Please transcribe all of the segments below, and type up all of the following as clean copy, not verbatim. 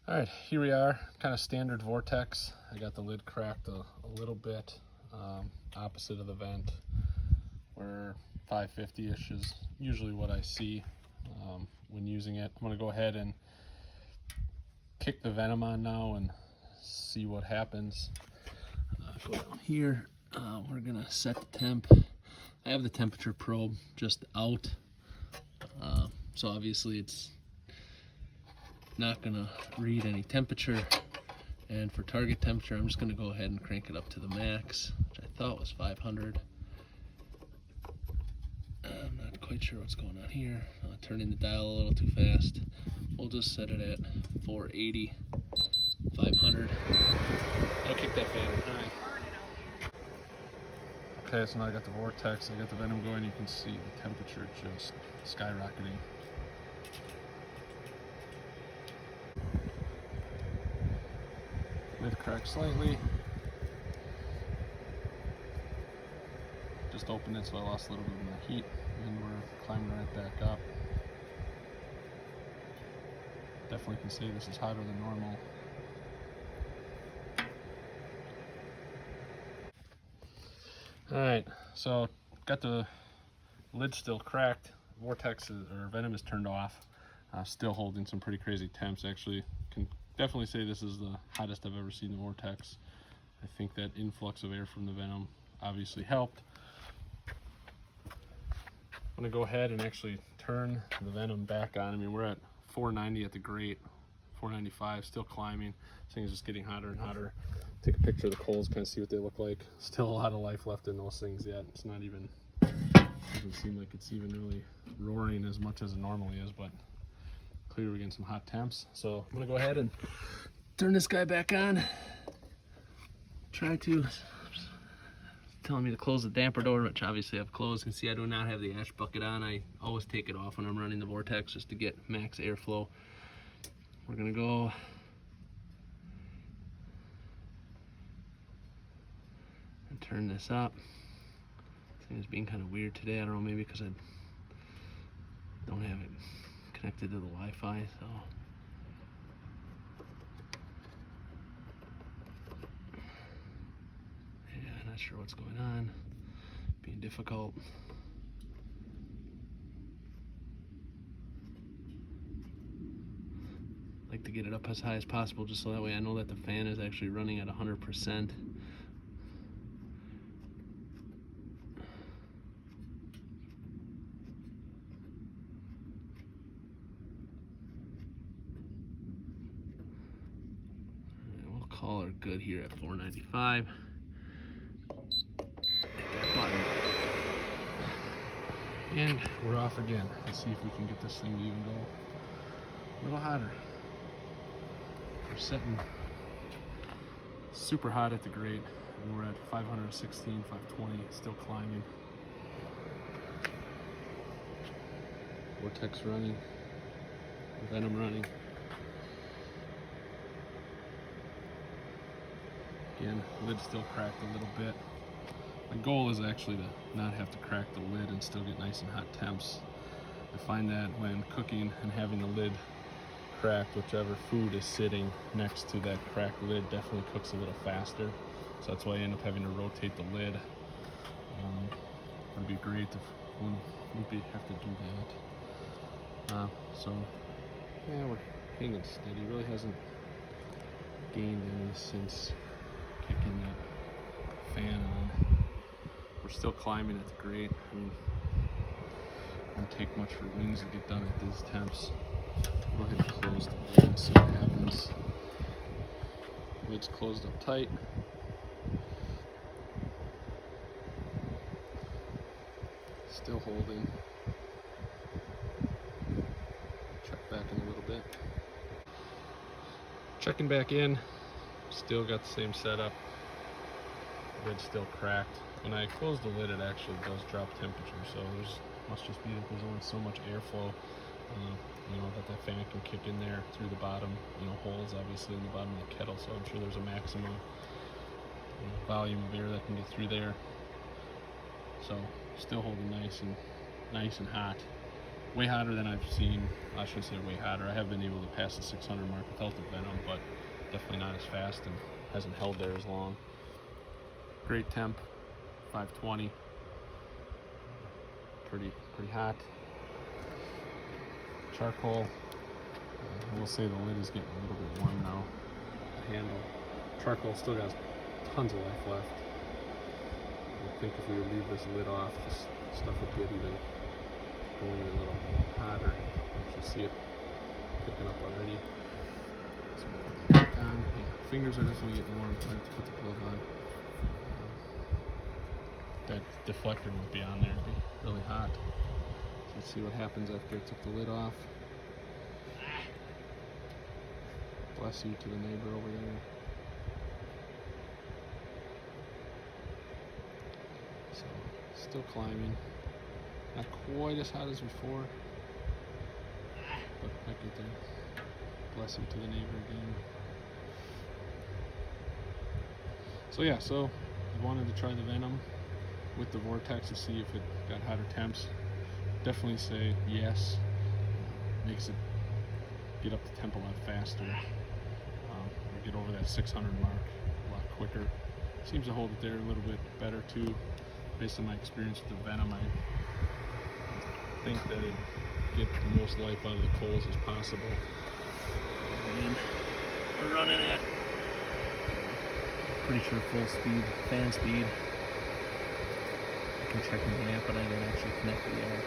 Alright, here we are, kind of standard Vortex. I got the lid cracked a little bit, opposite of the vent, where 550-ish is usually what I see when using it. I'm going to go ahead and kick the Venom on now and see what happens. Go down here, we're going to set the temp. I have the temperature probe just out, so obviously it's not gonna read any temperature, and for target temperature I'm just gonna go ahead and crank it up to the max, which I thought was 500. I'm not quite sure what's going on here. Turning the dial a little too fast. We'll just set it at 480, 500. I'll kick that fan high. Okay, so now I got the Vortex, I got the Venom going. You can see the temperature just skyrocketing. Lid cracked slightly. Just opened it, so I lost a little bit of my heat, and we're climbing right back up. Definitely can say this is hotter than normal. Alright, so got the lid still cracked. Vortex or Venom is turned off. Still holding some pretty crazy temps. Actually, can definitely say this is the hottest I've ever seen the Vortex. I think that influx of air from the Venom obviously helped. I'm gonna go ahead and actually turn the Venom back on. I mean, we're at 490 at the grate, 495, still climbing. This thing is just getting hotter and hotter. Take a picture of the coals, kind of see what they look like. Still a lot of life left in those things yet. It's not even, doesn't seem like it's even really roaring as much as it normally is, but clearly we're getting some hot temps. So I'm gonna go ahead and turn this guy back on. Try to, telling me to close the damper door, which obviously I've closed. You can see I do not have the ash bucket on. I always take it off when I'm running the Vortex just to get max airflow. We're gonna go and turn this up. This thing is being kind of weird today. I don't know, maybe because I don't have it connected to the Wi-Fi, so. Yeah, not sure what's going on. Being difficult. Like to get it up as high as possible just so that way I know that the fan is actually running at 100%. We'll call her good here at 495. And we're off again. Let's see if we can get this thing to even go a little hotter. We're setting super hot at the grate, and we're at 516, 520, still climbing. Vortex running, Venom running. Again, lid still cracked a little bit. My goal is actually to not have to crack the lid and still get nice and hot temps. I find that when cooking and having the lid cracked, whichever food is sitting next to that cracked lid definitely cooks a little faster. So that's why I end up having to rotate the lid. It would be great if we wouldn't have to do that. So yeah, we're hanging steady. Really hasn't gained any since kicking that fan on. We're still climbing at the grate. I mean, it won't take much for wings to get done at these temps. Go ahead and close the lid and see what happens. Lid's closed up tight. Still holding. Check back in a little bit. Checking back in. Still got the same setup. Lid's still cracked. When I close the lid, it actually does drop temperature, so must just be that there's only so much airflow, that fan can kick in there through the bottom, holes obviously in the bottom of the kettle, so I'm sure there's a maximum volume of air that can get through there. So still holding nice and hot. way hotter than I've seen. I shouldn't say way hotter. I have been able to pass the 600 mark without the Venom, but definitely not as fast and hasn't held there as long. Great temp, 520. Pretty hot. Charcoal. I will say the lid is getting a little bit warm now. The handle. Charcoal still got tons of life left. I think if we would leave this lid off, this stuff would get even going a little hotter. You can see it picking up already. So put that back on. Yeah, fingers are definitely getting warm. I have to put the glove on. That deflector won't be on there. It'd be really hot. So let's see what happens after I took the lid off. Bless you to the neighbor over there. So, still climbing. Not quite as hot as before, but might get there. Bless you to the neighbor again. So yeah, so I wanted to try the Venom with the Vortex to see if it got hotter temps. Definitely say yes. Makes it get up the temp a lot faster. Or get over that 600 mark a lot quicker. Seems to hold it there a little bit better too. Based on my experience with the Venom, I think that it get the most life out of the coals as possible. And we're running at pretty sure full speed, fan speed. I can check my amp, but I didn't actually connect the amp.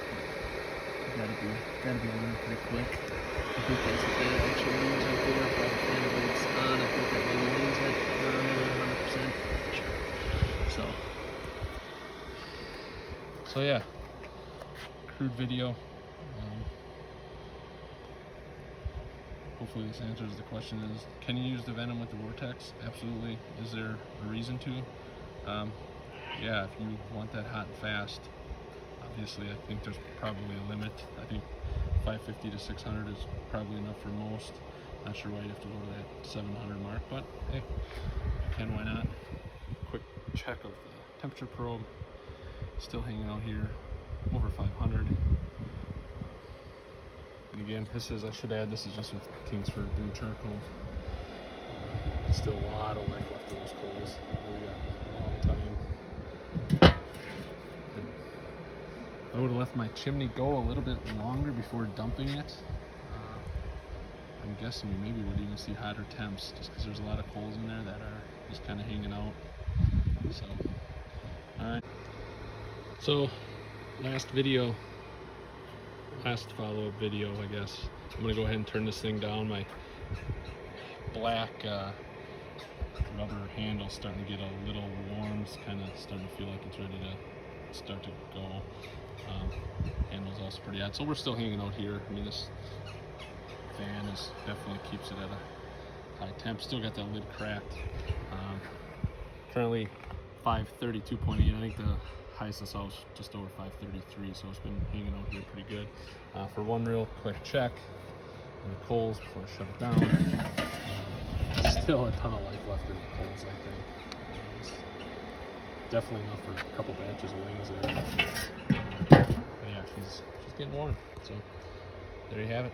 Gotta be running pretty quick. I think that's what that actually means right there. If the fan blade's on, I think that maybe means that. Not 100% sure. So yeah, crude video. Hopefully this answers the question. Is can you use the Venom with the Vortex? Absolutely. Is there a reason to? Yeah, if you want that hot and fast, obviously I think there's probably a limit. I think 550 to 600 is probably enough for most. Not sure why you have to go to that 700 mark, but hey, you can, why not? Quick check of the temperature probe. Still hanging out here, over 500. And again, this is, I should add, this is just with Kingsford Blue Charcoal. Still a lot of life left in those coals. We got a long time. I would have left my chimney go a little bit longer before dumping it. I'm guessing we maybe would even see hotter temps just because there's a lot of coals in there that are just kind of hanging out. So, alright. So, last follow-up video, I guess. I'm gonna go ahead and turn this thing down. My black rubber handle's starting to get a little warm. It's kind of starting to feel like it's ready to start to go. Handle's also pretty hot, so we're still hanging out here. I mean, this fan is definitely keeps it at a high temp. Still got that lid cracked. Currently 532.8. I think the highest I saw was just over 533, so it's been hanging out here pretty good. For one real quick check on the coals before I shut it down. Still a ton of life left in the coals, I think. It's definitely enough for a couple batches of wings there. But yeah, she's getting warm. So there you have it.